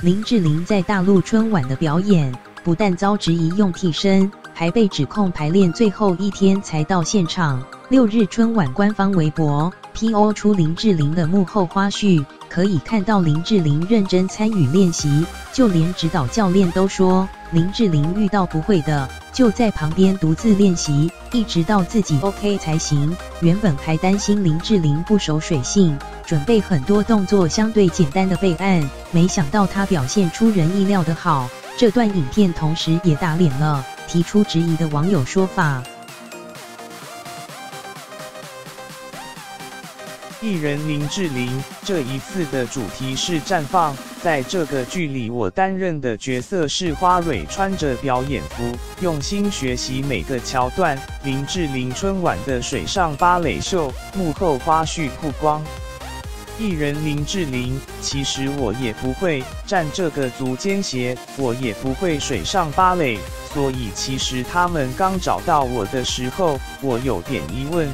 林志玲在大陆春晚的表演，不但遭质疑用替身，还被指控排练最后一天才到现场。6日春晚官方微博 PO 出林志玲的幕后花絮，可以看到林志玲认真参与练习，就连指导教练都说，林志玲遇到不会的，就在旁边独自练习，一直到自己 OK 才行。原本还担心林志玲不守水性，准备很多动作相对简单的备案，没想到她表现出人意料的好。这段影片同时也打脸了提出质疑的网友说法。艺人林志玲这一次的主题是绽放，在这个剧里我担任的角色是花蕊，穿着表演服，用心学习每个桥段。林志玲春晚的水上芭蕾秀幕后花絮曝光。艺人林志玲，其实我也不会站这个足尖鞋，我也不会水上芭蕾，所以其实他们刚找到我的时候，我有点疑问，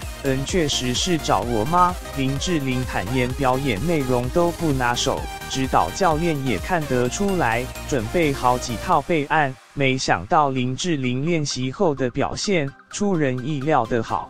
确实是找我吗？林志玲坦言表演内容都不拿手，指导教练也看得出来，准备好几套备案，没想到林志玲练习后的表现出人意料的好。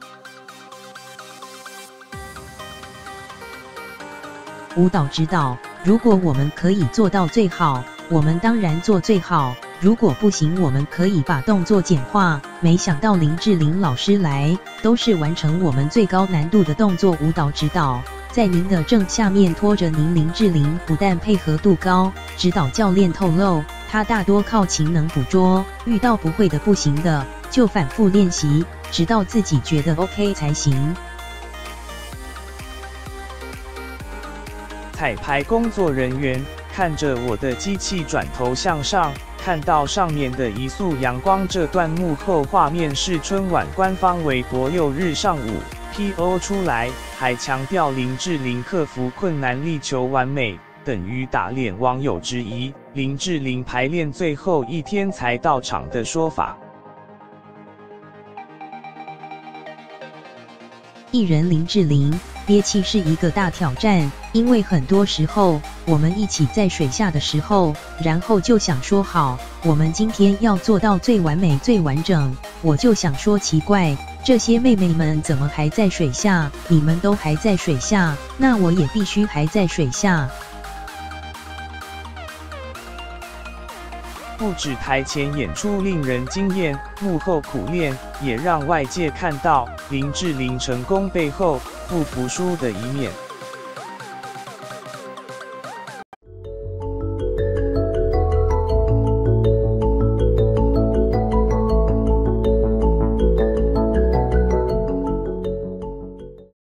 舞蹈指导，如果我们可以做到最好，我们当然做最好，如果不行，我们可以把动作简化。没想到林志玲老师来，都是完成我们最高难度的动作舞蹈指导。在您的正下面拖着您，林志玲不但配合度高，指导教练透露，她大多靠勤能捕捉，遇到不会的不行的，就反复练习，直到自己觉得 OK 才行。彩排工作人员看着我的机器转头向上，看到上面的一束阳光。这段幕后画面是春晚官方微博6日上午 PO 出来，还强调林志玲克服困难力求完美，等于打脸网友质疑林志玲排练最后一天才到场的说法。艺人林志玲憋气是一个大挑战，因为很多时候我们一起在水下的时候，然后就想说好，我们今天要做到最完美最完整，我就想说奇怪，这些妹妹们怎么还在水下？你们都还在水下，那我也必须还在水下。不止台前演出令人惊艳，幕后苦练也让外界看到林志玲成功背后不服输的一面。